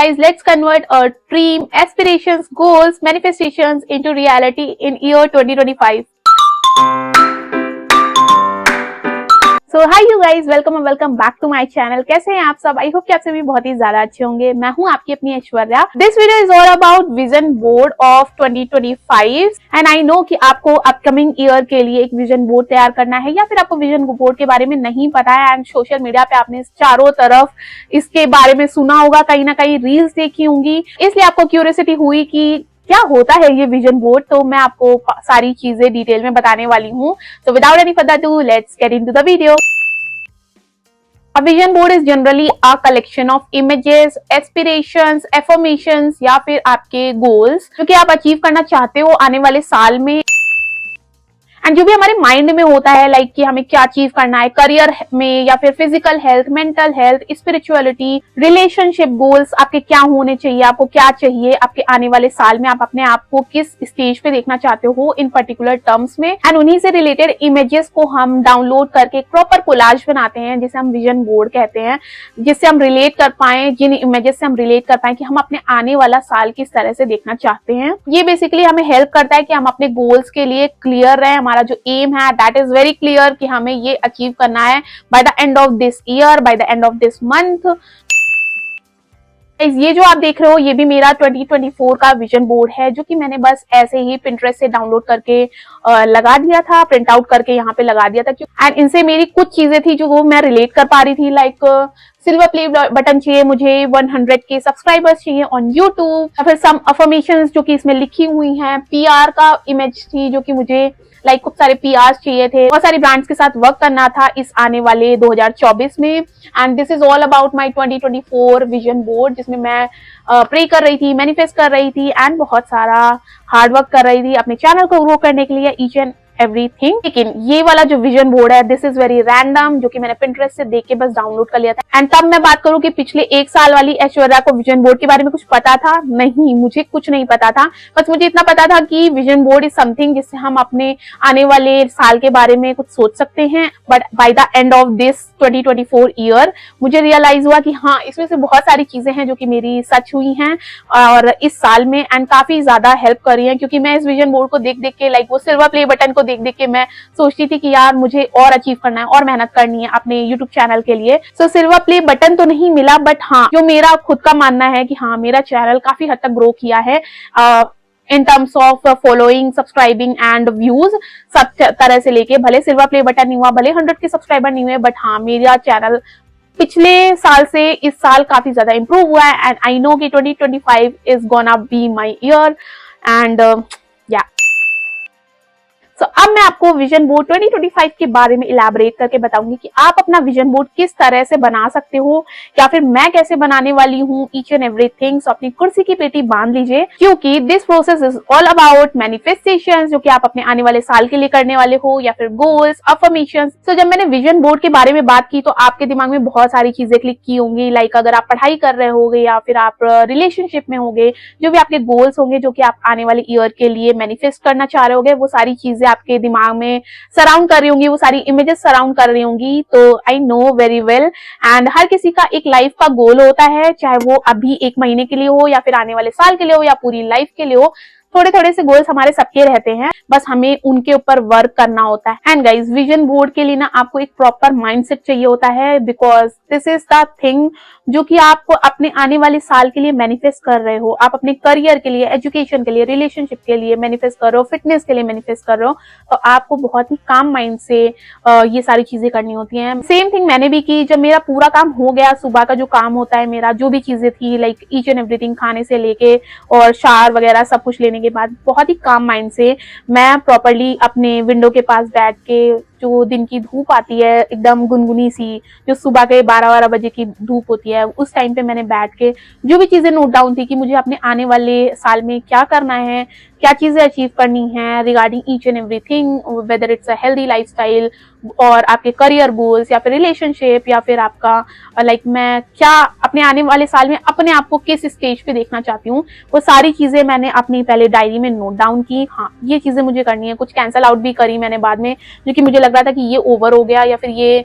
Guys, let's convert our dream, aspirations, goals, manifestations into reality in year 2025. So hi you guys, welcome and welcome back to my channel. कैसे हैं आप सब? I hope कि आप सभी बहुत ही ज्यादा अच्छे होंगे। मैं हूं आपकी अपनी Aishwarya. This video is all about vision board of 2025 and I know कि आपको अपकमिंग ईयर के लिए एक विजन बोर्ड तैयार करना है या फिर आपको विजन बोर्ड के बारे में नहीं पता है एंड सोशल मीडिया पे आपने चारों तरफ इसके बारे में सुना होगा, कहीं ना कहीं रील्स देखी होंगी, इसलिए आपको क्यूरियोसिटी हुई कि क्या होता है ये विजन बोर्ड। तो मैं आपको सारी चीजें डिटेल में बताने वाली हूँ। So without any further ado, let's get into the video. A vision board is generally a collection of images, aspirations, affirmations या फिर आपके goals जो कि आप अचीव करना चाहते हो आने वाले साल में एंड जो भी हमारे माइंड में होता है लाइक कि हमें क्या अचीव करना है करियर में या फिर physical health, mental health, spirituality, relationship goals, आपके क्या होने चाहिए, आपको क्या चाहिए आपके आने वाले साल में, आप अपने आप को किस स्टेज पे देखना चाहते हो इन पर्टिकुलर टर्म्स में एंड उन्हीं से रिलेटेड इमेजेस को हम डाउनलोड करके एक प्रॉपर कोलाज बनाते हैं जिसे हम विजन बोर्ड कहते हैं, जिससे हम रिलेट कर पाए, जिन इमेजेस से हम रिलेट कर पाए कि हम अपने आने वाला साल किस तरह से देखना चाहते हैं। ये बेसिकली हमें हेल्प करता है कि हम अपने गोल्स के लिए क्लियर रहे, हमारा जो एम है दैट इज वेरी क्लियर कि हमें ये अचीव करना है by the end of this year, by the end of this month. ये जो आप देख रहे हो ये भी मेरा 2024 का विजन बोर्ड है जो कि मैंने बस ऐसे ही पिंटरेस्ट से डाउनलोड करके लगा दिया था, प्रिंट आउट करके यहाँ पे लगा दिया था एंड इनसे मेरी कुछ चीजें थी जो वो मैं रिलेट कर पा रही थी लाइक सिल्वर प्ले बटन चाहिए मुझे, 100 के सब्सक्राइबर्स चाहिए ऑन यूट्यूब, या फिर सम अफर्मेशंस जो कि इसमें लिखी हुई हैं, पीआर का इमेज थी जो कि मुझे लाइक खूब सारे पीआर चाहिए थे, बहुत सारे ब्रांड्स के साथ वर्क करना था इस आने वाले 2024 में and this is all about my 2024 vision board जिसमें मैं प्रे कर रही थी, मैनिफेस्ट कर रही थी एंड बहुत सारा हार्ड वर्क कर रही थी अपने चैनल को ग्रो करने के लिए ईच एंड एवरीथिंग। लेकिन ये वाला जो विजन बोर्ड है दिस इज वेरी रैंडम जो कि मैंने पिंटरेस्ट से देख के बस डाउनलोड कर लिया था एंड तब मैं बात करूं कि पिछले एक साल वाली ऐश्वर्या को विजन बोर्ड के बारे में कुछ पता था? नहीं, मुझे कुछ नहीं पता था। बस मुझे इतना पता था कि विजन बोर्ड इज समथिंग जिससे हम अपने आने वाले साल के बारे में कुछ सोच सकते हैं but by the end of this 2024 year मुझे रियलाइज हुआ कि हाँ इसमें से बहुत सारी चीजें हैं जो कि मेरी सच हुई हैं और इस साल में एंड काफी ज्यादा हेल्प कर रही हैं क्योंकि मैं इस विजन बोर्ड को देख देख के लाइक वो सिल्वर प्ले बटन को देख देख के मैं सोचती थी कि यार मुझे और अचीव करना है और मेहनत करनी है अपने यूट्यूब चैनल के लिए। सो सिल्वर प्ले बटन तो नहीं मिला बट हाँ जो मेरा खुद का मानना है कि हाँ मेरा चैनल काफी हद तक ग्रो किया है in terms of following, subscribing and views, सब तरह से लेके भले सिल्वर प्ले बटन नहीं हुआ, भले 100 के सब्सक्राइबर नहीं हुए बट हाँ मेरा चैनल पिछले साल से इस साल काफी ज्यादा इंप्रूव हुआ है एंड आई नो कि 2025 is gonna be my year and या तो अब मैं आपको विजन बोर्ड 2025 के बारे में इलैबोरेट करके बताऊंगी कि आप अपना विजन बोर्ड किस तरह से बना सकते हो या फिर मैं कैसे बनाने वाली हूँ ईच एंड एवरीथिंग। सो अपनी कुर्सी की पेटी बांध लीजिए क्योंकि this process is all about manifestation जो कि आप अपने आने वाले साल के लिए करने वाले हो या फिर गोल्स, अफर्मेशंस। सो जब मैंने विजन बोर्ड के बारे में बात की तो आपके दिमाग में बहुत सारी चीजें क्लिक की होंगी लाइक अगर आप पढ़ाई कर रहे होगे या फिर आप रिलेशनशिप में होगे, जो भी आपके गोल्स होंगे जो कि आप आने वाले ईयर के लिए मैनिफेस्ट करना चाह रहे होगे वो सारी चीजें आपके दिमाग में सराउंड कर रही होंगी, वो सारी इमेजेस सराउंड कर रही होंगी। तो I know very well and हर किसी का एक लाइफ का गोल होता है, चाहे वो अभी एक महीने के लिए हो या फिर आने वाले साल के लिए हो या पूरी लाइफ के लिए हो। थोड़े थोड़े से गोल्स हमारे सबके रहते हैं, बस हमें उनके ऊपर वर्क करना होता है एंड गाइज विजन बोर्ड के लिए ना आपको एक प्रॉपर माइंडसेट चाहिए होता है because this is the thing जो कि आप अपने आने वाले साल के लिए मैनिफेस्ट कर रहे हो, आप अपने करियर के लिए, एजुकेशन के लिए, रिलेशनशिप के लिए मैनिफेस्ट कर रहे हो, फिटनेस के लिए मैनिफेस्ट कर रहे हो, तो आपको बहुत ही काम माइंड से ये सारी चीजें करनी होती हैं। सेम थिंग मैंने भी की, जब मेरा पूरा काम हो गया, सुबह का जो काम होता है मेरा, जो भी चीजें थी लाइक ईच एंड एवरीथिंग, खाने से लेके और शावर वगैरह सब कुछ लेने के बाद बहुत ही काम माइंड से मैं प्रॉपर्ली अपने विंडो के पास बैठ के जो दिन की धूप आती है एकदम गुनगुनी सी, जो सुबह के 12-12 बजे की धूप होती है, उस टाइम पे मैंने बैठ के जो भी चीजें नोट डाउन थी कि मुझे अपने आने वाले साल में क्या करना है, क्या चीजें अचीव करनी है regarding each and everything, whether it's a healthy lifestyle और आपके करियर गोल्स या फिर रिलेशनशिप या फिर आपका लाइक मैं क्या अपने आने वाले साल में अपने आप को किस स्टेज पे देखना चाहती हूँ, वो सारी चीजें मैंने अपनी पहले डायरी में नोट डाउन की। हाँ ये चीजें मुझे करनी है, कुछ कैंसल आउट भी करी मैंने बाद में जो कि मुझे लग रहा था कि ये ओवर हो गया या फिर ये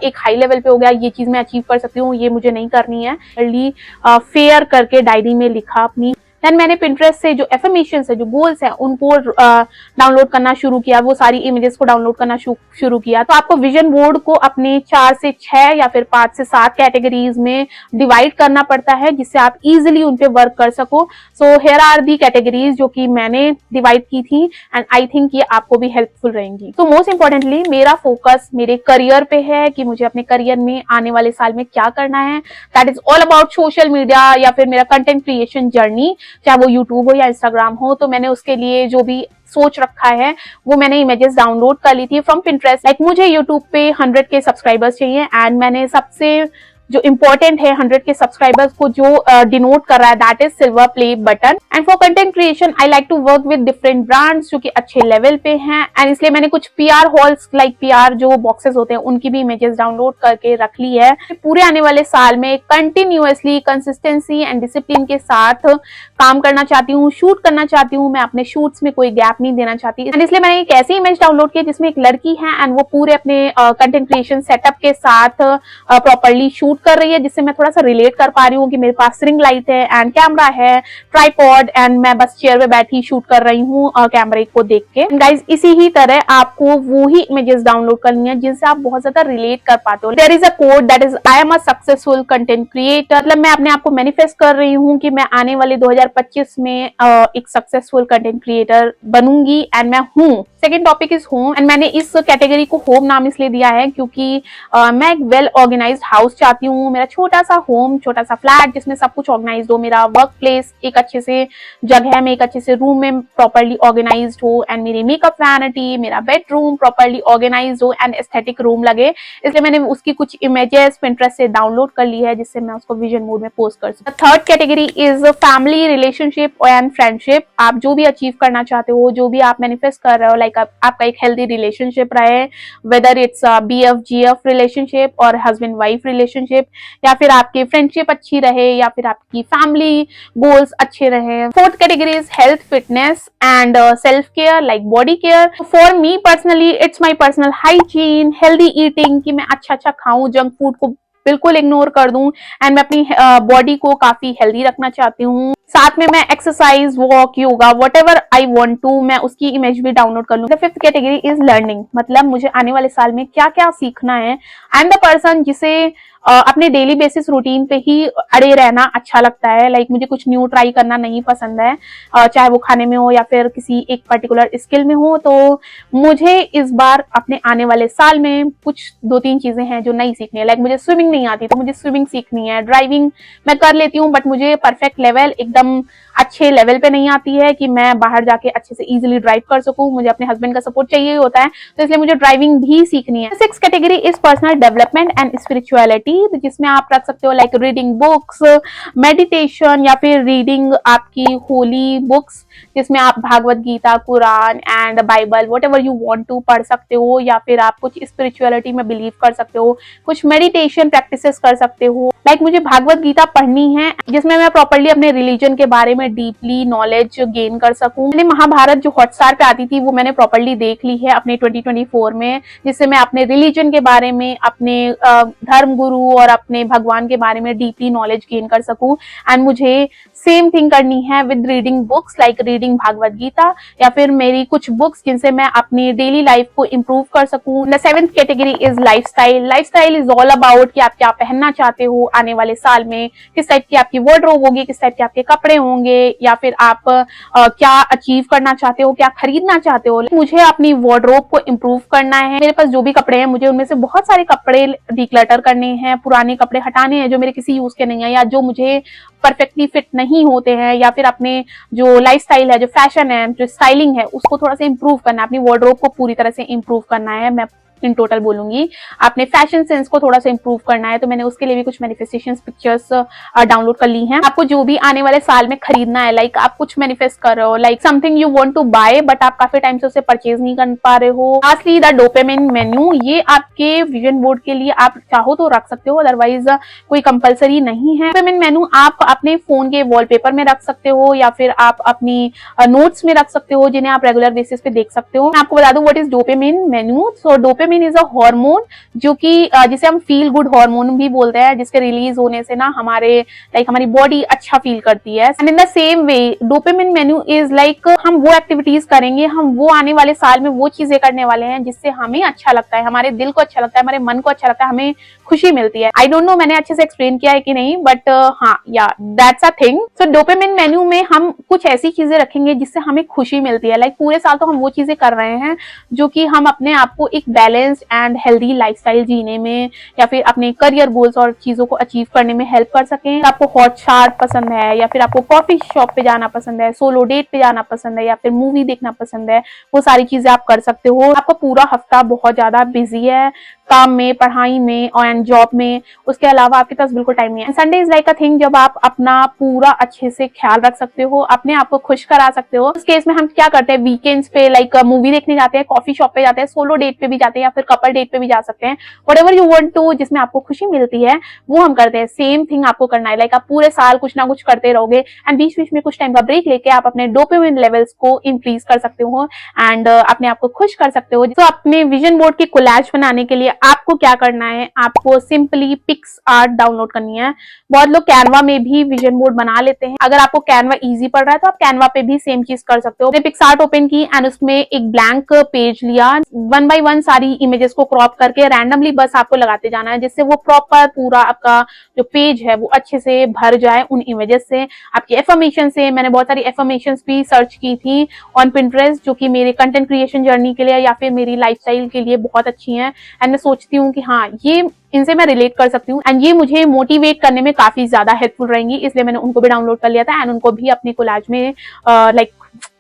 एक हाई लेवल पे हो गया, ये चीज मैं अचीव कर सकती हूँ, ये मुझे नहीं करनी है। फेयर करके डायरी में लिखा अपनी। देन मैंने पिंटरेस्ट से जो एफर्मेशंस है, जो गोल्स है, उनको डाउनलोड करना शुरू किया, वो सारी इमेजेस को डाउनलोड करना शुरू किया। तो आपको विजन बोर्ड को अपने 4 से 6 या फिर 5 से 7 कैटेगरीज में डिवाइड करना पड़ता है, जिससे आप इजिली उन पे वर्क कर सको। So here are the categories जो कि मैंने डिवाइड की थी, एंड आई थिंक ये आपको भी हेल्पफुल रहेंगी। तो मोस्ट इंपॉर्टेंटली मेरा फोकस मेरे करियर पे है कि मुझे अपने करियर में आने वाले साल में क्या करना है। That is all about social media या फिर मेरा कंटेंट क्रिएशन जर्नी, चाहे वो यूट्यूब हो या इंस्टाग्राम हो। तो मैंने उसके लिए जो भी सोच रखा है वो मैंने इमेजेस डाउनलोड कर ली थी फ्रॉम पिंटरेस्ट। लाइक मुझे यूट्यूब पे 100 के सब्सक्राइबर्स चाहिए, एंड मैंने सबसे जो इंपॉर्टेंट है 100 के सब्सक्राइबर्स को जो डिनोट कर रहा है, that is silver play button. And for content creation I like to work with different brands जो कि अच्छे लेवल पे हैं, एंड इसलिए मैंने कुछ पीआर हॉल्स, लाइक पीआर जो बॉक्सेस होते हैं, उनकी भी इमेजेस डाउनलोड करके रख ली है। पूरे आने वाले साल में कंटिन्यूअसली कंसिस्टेंसी एंड डिसिप्लिन के साथ काम करना चाहती हूँ, शूट करना चाहती हूँ। मैं अपने शूट्स में कोई गैप नहीं देना चाहती, एंड इसलिए मैंने एक ऐसी इमेज डाउनलोड की जिसमें एक लड़की है एंड वो पूरे अपने कंटेंट क्रिएशन सेटअप के साथ प्रॉपर्ली शूट कर रही है, जिससे मैं थोड़ा सा रिलेट कर पा रही हूँ कि मेरे पास रिंग लाइट है एंड कैमरा है, ट्राइपॉड, एंड मैं बस चेयर पे बैठी शूट कर रही हूँ कैमरे को देख के। गाइज इसी ही तरह आपको वो ही इमेजेस डाउनलोड करनी है जिनसे आप बहुत ज्यादा रिलेट कर पाते हो। There is a code that is I am a successful content creator. मतलब मैं अपने आप को मैनिफेस्ट कर रही हूँ कि मैं आने वाले 2025 में एक सक्सेसफुल कंटेंट क्रिएटर बनूंगी, एंड मैं हूँ। Second topic is home, and मैंने इस कैटेगरी को होम नाम इसलिए दिया है क्योंकि मैं एक वेल ऑर्गेनाइज्ड हाउस चाहती हूँ। मेरा छोटा सा होम, छोटा सा फ्लैट जिसमें सब कुछ ऑर्गेनाइज्ड हो, मेरा वर्क प्लेस एक अच्छे से जगह में, एक अच्छे से रूम में प्रॉपर्ली ऑर्गेनाइज्ड हो, एंड मेरी मेकअप वैनिटी, मेरा बेडरूम प्रॉपर्ली ऑर्गेनाइज्ड हो एंड एस्थेटिक रूम लगे। इसलिए मैंने उसकी कुछ इमेजेस पिंटरेस्ट से डाउनलोड कर ली है, जिससे मैं उसको विजन मोड में पोस्ट कर सकूं। Third category is family, relationship and friendship. आप जो भी अचीव करना चाहते हो, जो भी आप मैनिफेस्ट कर रहे हो, लाइक आपका एक हेल्दी रिलेशनशिप रहे, वेदर इट्स BF-GF रिलेशनशिप और हस्बैंड वाइफ रिलेशनशिप, या फिर आपकी फ्रेंडशिप अच्छी रहे, या फिर आपकी फैमिली गोल्स अच्छे रहे। Fourth category is health, fitness and self care, like body care. For me personally it's my personal hygiene, healthy eating, कि मैं अच्छा खाऊं, जंक फूड को बिल्कुल इग्नोर कर दूं, एंड मैं अपनी बॉडी को काफी हेल्दी रखना चाहती हूँ। साथ में मैं exercise, walk, yoga, whatever I want to, मैं उसकी इमेज भी डाउनलोड कर लूँ। The fifth category is learning, मतलब मुझे आने वाले साल में क्या क्या सीखना है। आई एम द पर्सन जिसे अपने डेली बेसिस रूटीन पे ही अड़े रहना अच्छा लगता है। लाइक मुझे कुछ न्यू ट्राई करना नहीं पसंद है, चाहे वो खाने में हो या फिर किसी एक पर्टिकुलर स्किल में हो। तो मुझे इस बार अपने आने वाले साल में कुछ 2-3 चीजें हैं जो नई सीखनी है। लाइक मुझे स्विमिंग नहीं आती तो मुझे स्विमिंग सीखनी है। ड्राइविंग मैं कर लेती हूँ, बट मुझे परफेक्ट लेवल, एकदम अच्छे लेवल पे नहीं आती है कि मैं बाहर जाके अच्छे से इजीली ड्राइव कर सकूं। मुझे अपने हस्बैंड का सपोर्ट चाहिए होता है, तो इसलिए मुझे ड्राइविंग भी सीखनी है। Six category is personal development and spirituality, जिसमें आप रख सकते हो लाइक रीडिंग बुक्स, मेडिटेशन, या फिर रीडिंग आपकी होली बुक्स, जिसमें आप Bhagavad Gita, Quran and Bible, whatever you want to पढ़ सकते हो, या फिर आप कुछ स्पिरिचुअलिटी में बिलीव कर सकते हो, कुछ मेडिटेशन प्रैक्टिसेस कर सकते हो। लाइक मुझे भागवत गीता पढ़नी है, जिसमें मैं प्रॉपर्ली अपने रिलीजन के बारे में डीपली नॉलेज गेन कर सकूं। मैंने महाभारत जो हॉटस्टार पे आती थी वो मैंने प्रॉपर्ली देख ली है अपने 2024 में, जिससे मैं अपने रिलीजन के बारे में, अपने धर्म गुरु और अपने भगवान के बारे में डीपली नॉलेज गेन कर सकूं। एंड मुझे सेम थिंग करनी है with reading books, like reading Bhagavad Gita, या फिर मेरी कुछ बुक्स जिनसे मैं अपनी डेली लाइफ को इम्प्रूव कर सकूं। The seventh category is lifestyle. Lifestyle is all about कि आप क्या पहनना चाहते हो आने वाले साल में, किस टाइप की आपकी वार्डरोब होगी, किस टाइप के आपके कपड़े होंगे, या फिर आप क्या अचीव करना चाहते हो, क्या खरीदना चाहते हो। मुझे अपनी वार्डरोब को इम्प्रूव करना है। मेरे पास जो भी कपड़े हैं, मुझे उनमें से बहुत सारे कपड़े डिक्लटर करने हैं, पुराने कपड़े हटाने हैं जो मेरे किसी यूज के नहीं है, या जो मुझे परफेक्टली फिट नहीं होते हैं, या फिर अपने जो लाइफस्टाइल है, जो फैशन है, जो स्टाइलिंग है, उसको थोड़ा सा इंप्रूव करना है, अपनी वार्डरोब को पूरी तरह से इंप्रूव करना है। मैं इन टोटल बोलूंगी, आपने फैशन सेंस को थोड़ा सा इंप्रूव करना है, तो मैंने उसके लिए भी कुछ मैनिफेस्टेशन पिक्चर्स डाउनलोड कर ली हैं। आपको जो भी आने वाले साल में खरीदना है, लाइक आप कुछ मैनिफेस्ट कर रहे हो, like something you want to buy but आप काफी टाइम से उसे परचेज नहीं कर पा रहे हो। लास्टली द डोपामिन मेन्यू, ये आपके विजन बोर्ड के लिए आप चाहो तो रख सकते हो, अदरवाइज कोई कंपलसरी नहीं है। डोपामिन मेन्यू आप अपने फोन के वॉलपेपर में रख सकते हो या फिर आप अपनी नोट्स में रख सकते हो, जिन्हें आप रेगुलर बेसिस पे देख सकते हो। मैं आपको बता दूं what is dopamine menu. So dopamine is a hormone जो कि जिसे हम फील गुड हार्मोन भी बोलते हैं, जिसके रिलीज होने से ना हमारी बॉडी अच्छा फील करती है। And in the same way dopamine menu is like हम वो एक्टिविटीज करेंगे, हम वो आने वाले साल में वो चीजें करने वाले हैं जिससे हमें अच्छा लगता है, हमारे दिल को अच्छा लगता है, हमारे मन को अच्छा लगता है, हमें खुशी मिलती है। आई डोंट नो मैंने अच्छे से एक्सप्लेन किया है कि नहीं, बट हाँ या that's a thing. So dopamine menu में हम कुछ ऐसी चीजें रखेंगे जिससे हमें खुशी मिलती है। लाइक पूरे साल तो हम वो चीजें कर रहे हैं जो कि हम अपने आप को एक बैलेंस्ड एंड हेल्दी लाइफस्टाइल जीने में या फिर अपने करियर गोल्स और चीजों को अचीव करने में हेल्प कर सकें। आपको हॉट चाट पसंद है या फिर आपको कॉफी शॉप पे जाना पसंद है, सोलो डेट पे जाना पसंद है या फिर मूवी देखना पसंद है, वो सारी चीजें आप कर सकते हो। आपका पूरा हफ्ता बहुत ज्यादा बिजी है काम में, पढ़ाई में और जॉब में, उसके अलावा आपके पास बिल्कुल टाइम नहीं है। Sunday is like a thing जब आप अपना पूरा अच्छे से ख्याल रख सकते हो, अपने आप को खुश करा सकते हो। उस केस में हम क्या करते हैं, वीकेंड्स पे लाइक मूवी देखने जाते हैं, कॉफी शॉप पे जाते हैं, सोलो डेट पे भी जाते हैं या फिर कपल डेट पे भी जा सकते हैं। व्हाटएवर यू वांट टू, जिसमें आपको खुशी मिलती है वो हम करते हैं। सेम थिंग आपको करना है। लाइक आप पूरे साल कुछ ना कुछ करते रहोगे एंड बीच बीच में कुछ टाइम का ब्रेक लेके आप अपने डोपामिन लेवल्स को इंक्रीज कर सकते हो एंड अपने आप को खुश कर सकते हो। तो अपने विजन बोर्ड की कोलैज बनाने के लिए आपको क्या करना है, आपको सिंपली पिक्स आर्ट डाउनलोड करनी है। बहुत लोग कैनवा में भी विजन बोर्ड बना लेते हैं। अगर आपको कैनवा इजी पड़ रहा है तो आप कैनवा पे भी सेम चीज कर सकते हो। पिक्स आर्ट ओपन की एंड उसमें एक ब्लैंक पेज लिया, 1 बाय 1 सारी इमेजेस को क्रॉप करके रैंडमली बस आपको लगाते जाना है, जिससे वो प्रॉपर पूरा आपका जो पेज है वो अच्छे से भर जाए उन इमेजेस से, आपकी एफर्मेशन से। मैंने बहुत सारी एफर्मेशंस भी सर्च की थी ऑन पिंटरेस्ट जो कि मेरे कंटेंट क्रिएशन जर्नी के लिए या फिर मेरी लाइफस्टाइल के लिए बहुत अच्छी हैं एंड मैं सोचती हूँ कि हाँ ये इनसे मैं रिलेट कर सकती हूँ एंड ये मुझे मोटिवेट करने में काफी ज्यादा हेल्पफुल रहेंगी, इसलिए मैंने उनको भी डाउनलोड कर लिया था एंड उनको भी अपने कोलाज में लाइक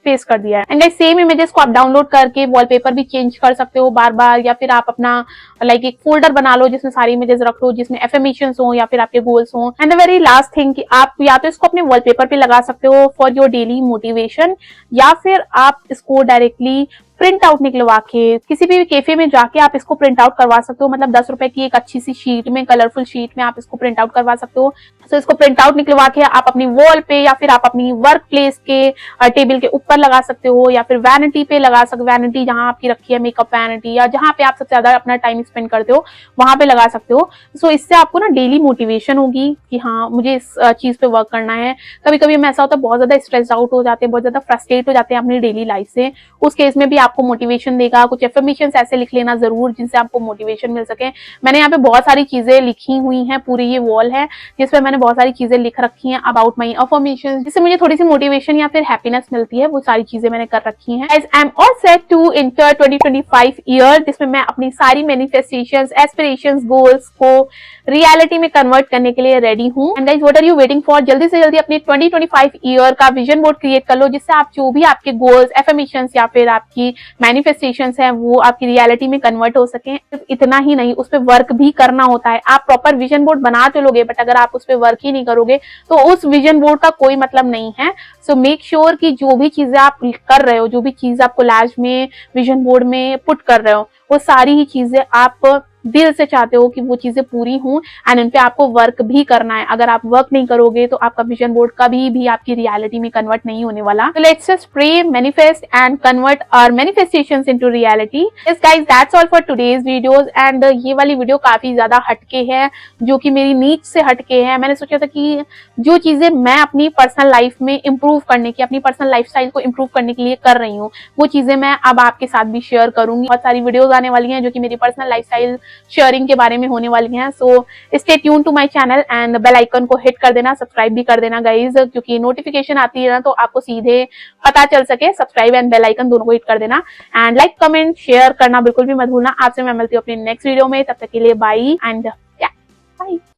पेस्ट कर दिया है। एंड लाइक सेम इमेजेस को आप डाउनलोड करके वॉलपेपर भी चेंज कर सकते हो बार बार, या फिर आप अपना लाइक एक फोल्डर बना लो जिसमें सारी इमेजेस रख लो, जिसमें एफर्मेशंस हो या फिर आपके गोल्स हो। And the very last thing कि आप या तो इसको अपने वॉलपेपर पे लगा सकते हो फॉर योर डेली मोटिवेशन, या फिर आप इसको डायरेक्टली प्रिंट आउट निकलवा के किसी भी कैफे में जाके आप इसको प्रिंट आउट करवा सकते हो। मतलब 10 रुपए की एक अच्छी सी शीट में, कलरफुल शीट में आप इसको प्रिंट आउट करवा सकते हो। तो इसको प्रिंट आउट निकलवा के आप अपनी वॉल पे या फिर आप अपनी वर्क प्लेस के टेबल के ऊपर लगा सकते हो, या फिर वैनिटी पे लगा सकते, वैनिटी जहां आपकी रखी है, मेकअप वैनिटी, या जहां पे आप सबसे ज्यादा अपना टाइम स्पेंड करते हो वहां पे लगा सकते हो। सो इससे आपको ना डेली मोटिवेशन होगी कि हाँ मुझे इस चीज पे वर्क करना है। कभी कभी हमें ऐसा होता है बहुत ज्यादा स्ट्रेस आउट हो जाते हैं, बहुत ज्यादा फ्रस्ट्रेट हो जाते हैं अपनी डेली लाइफ से, उस केस में भी आपको मोटिवेशन देगा। कुछ एफर्मेशंस ऐसे लिख लेना जरूर जिनसे आपको मोटिवेशन मिल सके। मैंने यहाँ पे बहुत सारी चीजें लिखी हुई हैं, पूरी ये वॉल है जिसपे मैंने बहुत सारी चीजें लिख रखी हैं अबाउट माई अफर्मेशंस, जिससे मुझे थोड़ी सी मोटिवेशन या फिर हैप्पीनेस मिलती है। वो सारी चीजें मैंने कर रखी हैं। I am all set to enter 2025 year, जिसमें मैं अपनी सारी मैनिफेस्टेशंस, एस्पिरेशंस, गोल्स को रियलिटी में कन्वर्ट करने के लिए रेडी हूँ। And guys what are you waiting for, जल्दी से जल्दी अपने 2025 ईयर का विजन बोर्ड क्रिएट कर लो, जिससे आप जो भी आपके गोल्स, एफर्मेशंस या फिर आपकी मैनिफेस्टेशंस हैं वो आपकी रियलिटी में कन्वर्ट हो सके। सिर्फ इतना ही नहीं, उस पर वर्क भी करना होता है। आप प्रॉपर विजन बोर्ड बना तो लोगे, बट अगर आप उस पर वर्क ही नहीं करोगे तो उस विजन बोर्ड का कोई मतलब नहीं है। सो मेक श्योर कि जो भी चीजें आप कर रहे हो, जो भी चीज आप कोलाज में, विजन बोर्ड में पुट कर रहे हो, वो सारी ही चीजें आप दिल से चाहते हो कि वो चीजें पूरी हों एंड उन पे आपको वर्क भी करना है। अगर आप वर्क नहीं करोगे तो आपका विजन बोर्ड कभी भी आपकी रियलिटी में कन्वर्ट नहीं होने वाला। So let's just pray, manifest and convert our manifestations into reality. Yes guys, that's all for today's videos and ये वाली वीडियो काफी ज्यादा हटके है, जो कि मेरी नीच से हटके है। मैंने सोचा था कि जो चीजें मैं अपनी पर्सनल लाइफ में इंप्रूव करने की, अपनी पर्सनल लाइफस्टाइल को इंप्रूव करने के लिए कर रही हूँ, वो चीजें मैं अब आपके साथ भी शेयर करूंगी। बहुत सारी वीडियोस आने वाली हैं जो कि मेरी पर्सनल लाइफस्टाइल शेयरिंग के बारे में होने वाली हैं। So stay tune to my channel and bell icon को हिट कर देना, सब्सक्राइब भी कर देना गाइज, क्योंकि नोटिफिकेशन आती है ना तो आपको सीधे पता चल सके। सब्सक्राइब एंड बेल आइकन दोनों को हिट कर देना एंड लाइक, कमेंट, शेयर करना बिल्कुल भी मत भूलना। आपसे मैं मिलती हूँ अपनी नेक्स्ट वीडियो में, तब तक के लिए बाय एंड बाय।